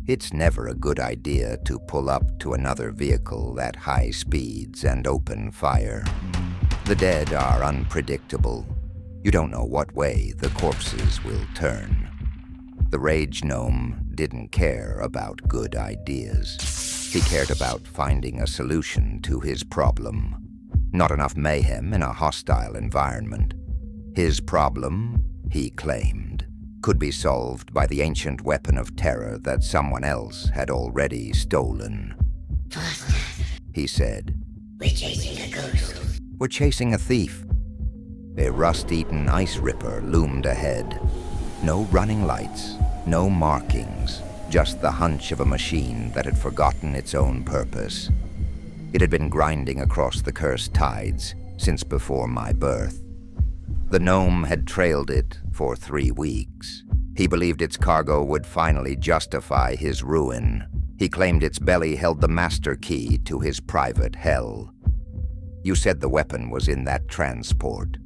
It's never a good idea to pull up to another vehicle at high speeds and open fire. The dead are unpredictable. You don't know what way the corpses will turn. The Rage Gnome didn't care about good ideas. He cared about finding a solution to his problem. Not enough mayhem in a hostile environment. His problem, he claimed, could be solved by the ancient weapon of terror that someone else had already stolen. Faster, He said. we're chasing a ghost. We're chasing a thief. A rust-eaten ice ripper loomed ahead. No running lights, no markings, just the hunch of a machine that had forgotten its own purpose. It had been grinding across the cursed tides since before my birth. The gnome had trailed it for 3 weeks. He believed its cargo would finally justify his ruin. He claimed its belly held the master key to his private hell. You said the weapon was in that transport.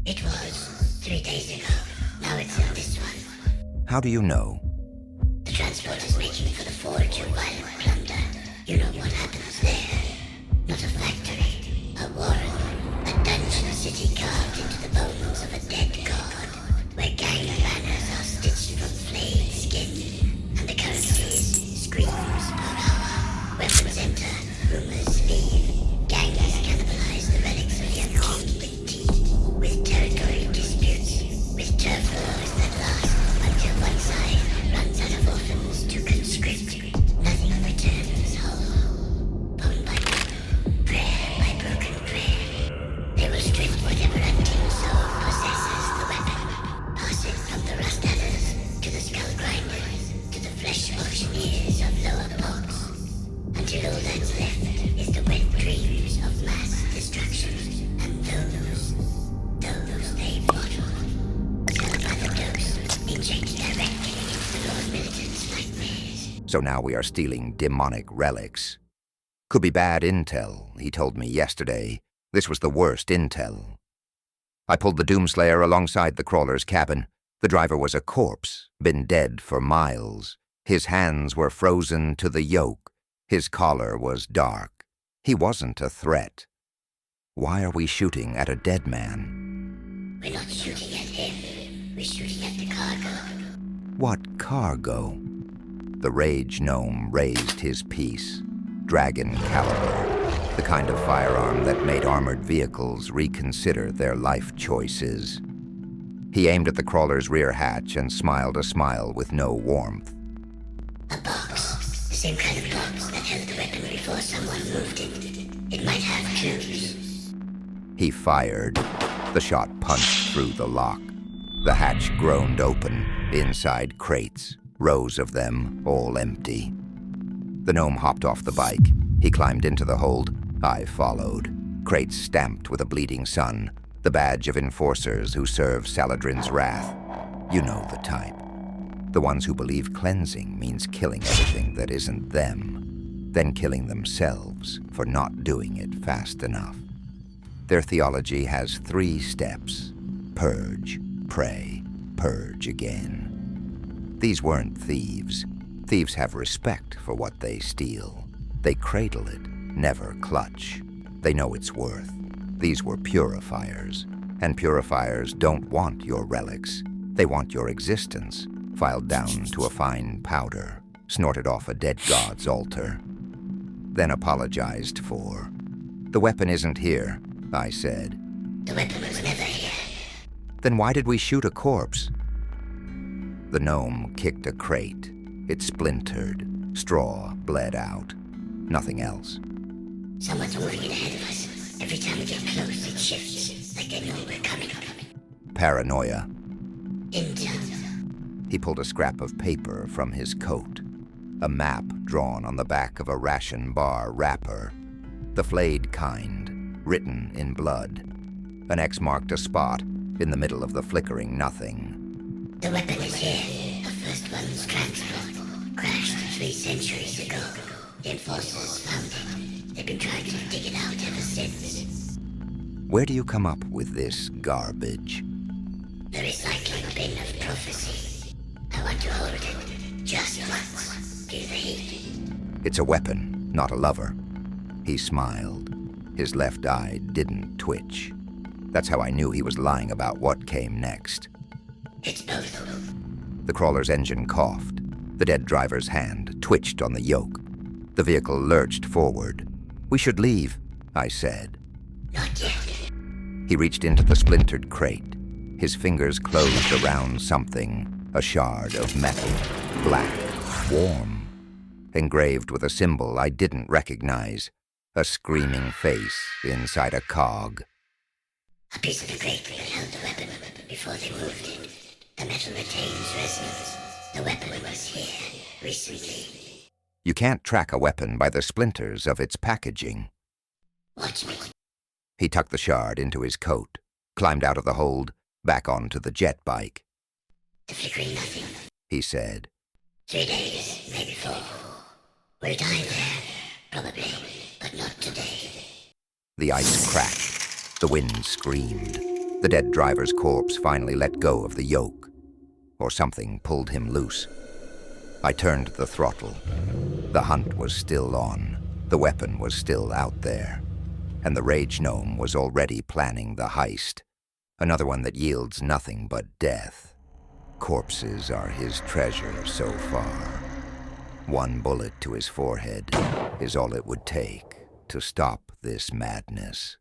It was 3 days ago. Now it's in this one. How do you know? The transport is making for the forge of violent plunder. You know what happens there. Not a factory, a warren, a dungeon city carved into the bones of a dead god, where gang banners are stitched from flayed skin, and the currency is screams per hour. Weapons enter, rumors leave. Gangs cannibalize the relics of the unking with teeth, with territory disputes, with turf wars that last until one side runs out of orphans to conscript. Nothing returns whole. Bone by bone, prayer by broken prayer. They will strip whatever untamed soul possesses the weapon, pass it from the rust adders to the skull grinders to the flesh auctioneers of lower bogs, until all that's left is the wet dreams of mass destruction, and those they bottle, sell by the dose, inject directly into the Lord Militant's nightmares. So now we are stealing demonic relics. Could be bad intel, he told me yesterday. This was the worst intel. I pulled the Doomslayer alongside the crawler's cabin. The driver was a corpse, been dead for miles. His hands were frozen to the yoke. His collar was dark. He wasn't a threat. Why are we shooting at a dead man? We're not shooting at him. We're shooting at the cargo. What cargo? The Rage Gnome raised his piece. Dragon caliber, the kind of firearm that made armored vehicles reconsider their life choices. He aimed at the crawler's rear hatch and smiled a smile with no warmth. A box. The same kind of box that held the weapon before someone moved it. It might have clues. He fired. The shot punched through the lock. The hatch groaned open. Inside crates, rows of them, all empty. The gnome hopped off the bike. He climbed into the hold. I followed. Crates stamped with a bleeding sun, the badge of enforcers who serve Saladrin's wrath. You know the type. The ones who believe cleansing means killing everything that isn't them, then killing themselves for not doing it fast enough. Their theology has 3 steps: purge, pray, purge again. These weren't thieves. Thieves have respect for what they steal. They cradle it, never clutch. They know its worth. These were purifiers, and purifiers don't want your relics. They want your existence, filed down to a fine powder, snorted off a dead god's altar, then apologized for. The weapon isn't here, I said. The weapon was never here. Then why did we shoot a corpse? The gnome kicked a crate. It splintered. Straw bled out. Nothing else. Someone's moving it ahead of us. Every time we get close, it shifts, like they know we're coming. Paranoia. Intel. He pulled a scrap of paper from his coat. A map drawn on the back of a ration bar wrapper. The flayed kind, written in blood. An X marked a spot in the middle of the flickering nothing. The weapon is here. The first one's transport. Crashed 3 centuries ago. The enforcers found it. They've been trying to dig it out ever since. Where do you come up with this garbage? The recycling bin of prophecy. I want to hold it just once. Feel the heat. It's a weapon, not a lover. He smiled. His left eye didn't twitch. That's how I knew he was lying about what came next. It's both. The crawler's engine coughed. The dead driver's hand twitched on the yoke. The vehicle lurched forward. "We should leave," I said. Not yet. He reached into the splintered crate. His fingers closed around something, a shard of metal, black, warm, engraved with a symbol I didn't recognize, a screaming face inside a cog. A piece of the crate that held the weapon before they moved it. The metal retains resonance. The weapon was here recently. You can't track a weapon by the splinters of its packaging. Watch me. He tucked the shard into his coat, climbed out of the hold, back onto the jet bike. The flickering nothing. He said. 3 days, maybe 4. We'll die there, probably, but not today. The ice cracked. The wind screamed. The dead driver's corpse finally let go of the yoke. Or something pulled him loose. I turned the throttle. The hunt was still on. The weapon was still out there. And the Rage Gnome was already planning the heist. Another one that yields nothing but death. Corpses are his treasure so far. 1 bullet to his forehead is all it would take to stop this madness.